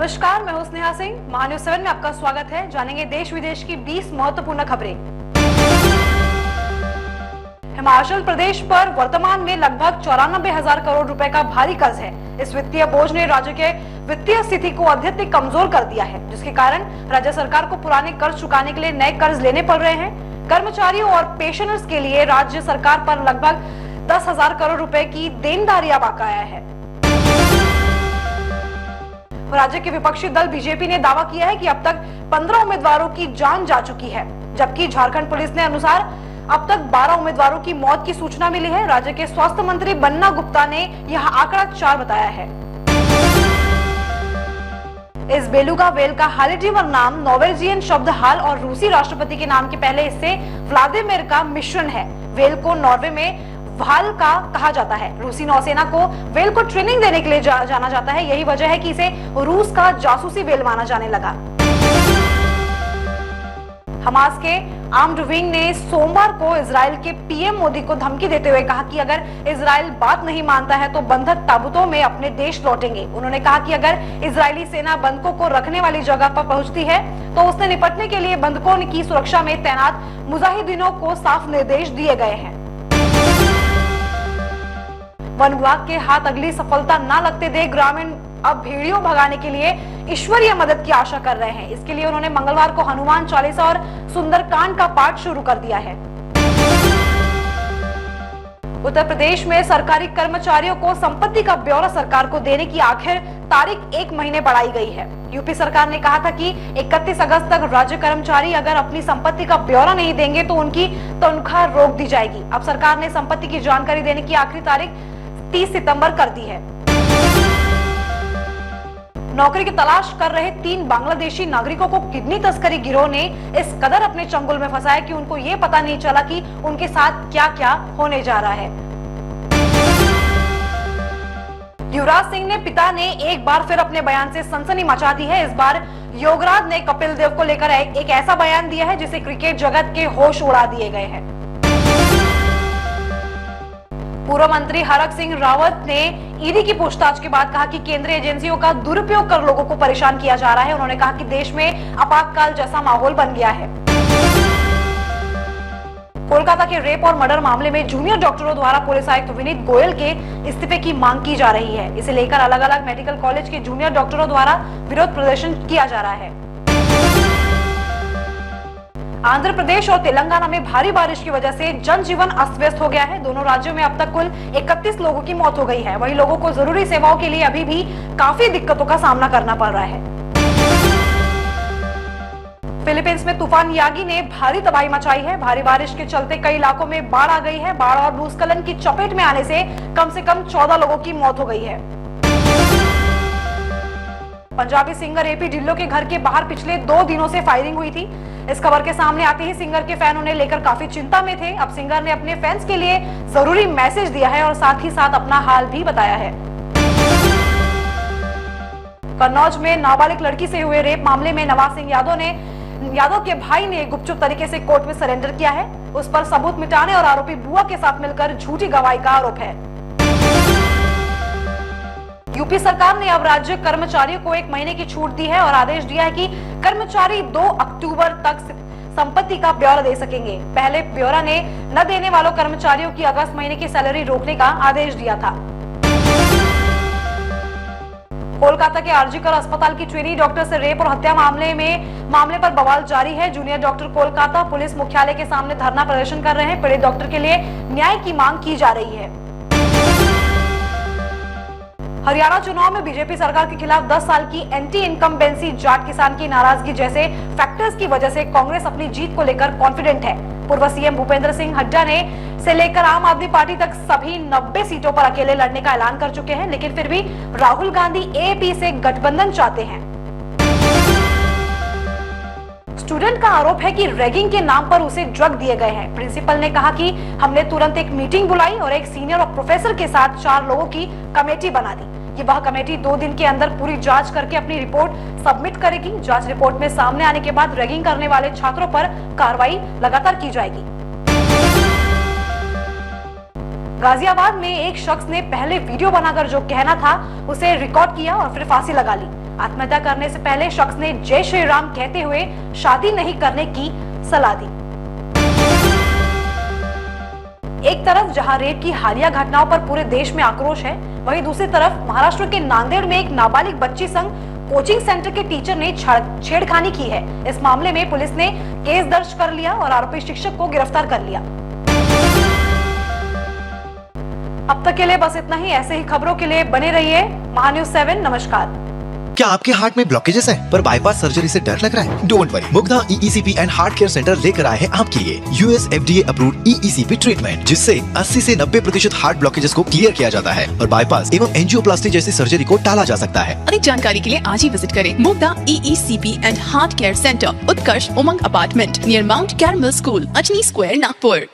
नमस्कार, मैं हूं स्नेहा सिंह। महान्यूज 7 में आपका स्वागत है। जानेंगे देश विदेश की 20 महत्वपूर्ण खबरें। हिमाचल प्रदेश पर वर्तमान में लगभग 94,000 करोड़ रुपए का भारी कर्ज है। इस वित्तीय बोझ ने राज्य के वित्तीय स्थिति को अत्यधिक कमजोर कर दिया है, जिसके कारण राज्य सरकार को पुराने कर्ज चुकाने के लिए नए कर्ज लेने पड़ रहे हैं। कर्मचारियों और पेंशनर्स के लिए राज्य सरकार पर लगभग 10,000 करोड़ रुपए की देनदारियां बकाया है। राज्य के विपक्षी दल बीजेपी ने दावा किया है कि अब तक 15 उम्मीदवारों की जान जा चुकी है, जबकि झारखंड पुलिस ने अनुसार अब तक 12 उम्मीदवारों की मौत की सूचना मिली है। राज्य के स्वास्थ्य मंत्री बन्ना गुप्ता ने यह आंकड़ा 4 बताया है। इस बेलुगा वेल का हालिडीवर नाम नॉर्वेजियन शब्द हाल और रूसी राष्ट्रपति के नाम के पहले हिस्से व्लादिमीर का मिश्रण है। वेल को नॉर्वे में वाल का कहा जाता है। रूसी नौसेना को वेल को ट्रेनिंग देने के लिए जाना जाता है। यही वजह है कि इसे रूस का जासूसी वेल माना जाने लगा। हमास के आर्म्ड विंग ने सोमवार को इजराइल के पीएम मोदी को धमकी देते हुए कहा कि अगर इजराइल बात नहीं मानता है तो बंधक ताबूतों में अपने देश लौटेंगे। उन्होंने कहा कि अगर इजरायली सेना बंधकों को रखने वाली जगह पर पहुंचती है तो उससे निपटने के लिए बंधकों की सुरक्षा में तैनात मुजाहिदीनों को साफ निर्देश दिए गए हैं। वन विभाग के हाथ अगली सफलता न लगते देख ग्रामीण अब भेड़ियों भगाने के लिए ईश्वरीय मदद की आशा कर रहे हैं। इसके लिए उन्होंने मंगलवार को हनुमान चालीसा और सुंदरकांड का पाठ शुरू कर दिया है। उत्तर प्रदेश में सरकारी कर्मचारियों को संपत्ति का ब्यौरा सरकार को देने की आखिर तारीख 1 महीने बढ़ाई गई है। यूपी सरकार ने कहा था कि 31 अगस्त तक राज्य कर्मचारी अगर अपनी संपत्ति का ब्यौरा नहीं देंगे तो उनकी तनख्वाह रोक दी जाएगी। अब सरकार ने संपत्ति की जानकारी देने की आखिरी तारीख 30 सितंबर कर दी है। नौकरी की तलाश कर रहे 3 बांग्लादेशी नागरिकों को किडनी तस्करी गिरोह ने इस कदर अपने चंगुल में फंसाया कि उनको ये पता नहीं चला कि उनके साथ क्या क्या होने जा रहा है। युवराज सिंह ने पिता ने एक बार फिर अपने बयान से सनसनी मचा दी है। इस बार योगराज ने कपिल देव को लेकर एक ऐसा बयान दिया है जिसे क्रिकेट जगत के होश उड़ा दिए गए हैं। पूर्व मंत्री हरक सिंह रावत ने ईडी की पूछताछ के बाद कहा कि केंद्रीय एजेंसियों का दुरुपयोग कर लोगों को परेशान किया जा रहा है। उन्होंने कहा कि देश में आपातकाल जैसा माहौल बन गया है। कोलकाता के रेप और मर्डर मामले में जूनियर डॉक्टरों द्वारा पुलिस आयुक्त विनीत गोयल के इस्तीफे की मांग की जा रही है। इसे लेकर अलग अलग मेडिकल कॉलेज के जूनियर डॉक्टरों द्वारा विरोध प्रदर्शन किया जा रहा है। आंध्र प्रदेश और तेलंगाना में भारी बारिश की वजह से जनजीवन अस्त व्यस्त हो गया है। दोनों राज्यों में अब तक कुल 31 लोगों की मौत हो गई है। वहीं लोगों को जरूरी सेवाओं के लिए अभी भी काफी दिक्कतों का सामना करना पड़ रहा है। फिलीपींस में तूफान यागी ने भारी तबाही मचाई है। भारी बारिश के चलते कई इलाकों में बाढ़ आ गई है। बाढ़ और भूस्खलन की चपेट में आने से कम 14 लोगों की मौत हो गई है। पंजाबी सिंगर एपी ढिल्लों के घर के बाहर पिछले 2 दिनों से फायरिंग हुई थी। इस खबर के सामने आते ही सिंगर के फैन उन्हें लेकर काफी चिंता में थे। अब सिंगर ने अपने फैंस के लिए जरूरी मैसेज दिया है और साथ ही साथ अपना हाल भी बताया है। कन्नौज में नाबालिग लड़की से हुए रेप मामले में नवाज सिंह यादव के भाई ने गुपचुप तरीके से कोर्ट में सरेंडर किया है। उस पर सबूत मिटाने और आरोपी बुआ के साथ मिलकर झूठी गवाही का आरोप है। यूपी सरकार ने अब राज्य कर्मचारियों को 1 महीने की छूट दी है और आदेश दिया है कि कर्मचारी 2 अक्टूबर तक संपत्ति का ब्यौरा दे सकेंगे। पहले ब्यौरा ने न देने वालों कर्मचारियों की अगस्त महीने की सैलरी रोकने का आदेश दिया था। कोलकाता के आरजीकर अस्पताल की ट्रेनी डॉक्टर से रेप और हत्या मामले पर बवाल जारी है। जूनियर डॉक्टर कोलकाता पुलिस मुख्यालय के सामने धरना प्रदर्शन कर रहे हैं। पीड़ित डॉक्टर के लिए न्याय की मांग की जा रही है। हरियाणा चुनाव में बीजेपी सरकार के खिलाफ 10 साल की एंटी इनकम्बेंसी, जाट किसान की नाराजगी जैसे फैक्टर्स की वजह से कांग्रेस अपनी जीत को लेकर कॉन्फिडेंट है। पूर्व सीएम भूपेंद्र सिंह हुड्डा ने से लेकर आम आदमी पार्टी तक सभी 90 सीटों पर अकेले लड़ने का ऐलान कर चुके हैं, लेकिन फिर भी राहुल गांधी एएपी से गठबंधन चाहते हैं। स्टूडेंट का आरोप है कि रैगिंग के नाम पर उसे ड्रग दिए गए हैं। प्रिंसिपल ने कहा कि हमने तुरंत एक मीटिंग बुलाई और एक सीनियर और प्रोफेसर के साथ 4 लोगों की कमेटी बना दी। ये वह कमेटी 2 दिन के अंदर पूरी जांच करके अपनी रिपोर्ट सबमिट करेगी। जांच रिपोर्ट में सामने आने के बाद रैगिंग करने वाले छात्रों पर कार्रवाई लगातार की जाएगी। गाजियाबाद में एक शख्स ने पहले वीडियो बनाकर जो कहना था उसे रिकॉर्ड किया और फिर फांसी लगा ली। आत्महत्या करने से पहले शख्स ने जय श्री राम कहते हुए शादी नहीं करने की सलाह दी। एक तरफ जहां रेप की हालिया घटनाओं पर पूरे देश में आक्रोश है, वहीं दूसरी तरफ महाराष्ट्र के नांदेड़ में एक नाबालिग बच्ची संग कोचिंग सेंटर के टीचर ने छेड़खानी की है। इस मामले में पुलिस ने केस दर्ज कर लिया और आरोपी शिक्षक को गिरफ्तार कर लिया। अब तक के लिए बस इतना ही। ऐसे ही खबरों के लिए बने रहिए महान्यूज 7। नमस्कार। क्या आपके हार्ट में ब्लॉकेजेस है पर बाईपास सर्जरी से डर लग रहा है? Don't worry, Mugdha EECP and heart care centre लेकर आए हैं आपके लिए US FDA approved EECP treatment, जिससे 80 से 90% हार्ट ब्लॉकेजेस को क्लियर किया जाता है और बाईपास एवं एंजियोप्लास्टी जैसी सर्जरी को टाला जा सकता है। अधिक जानकारी के लिए आज ही विजिट करें Mugdha EECP and heart care centre, Utkarsh Umang apartment near mount caramel school, Ajni square, Nagpur.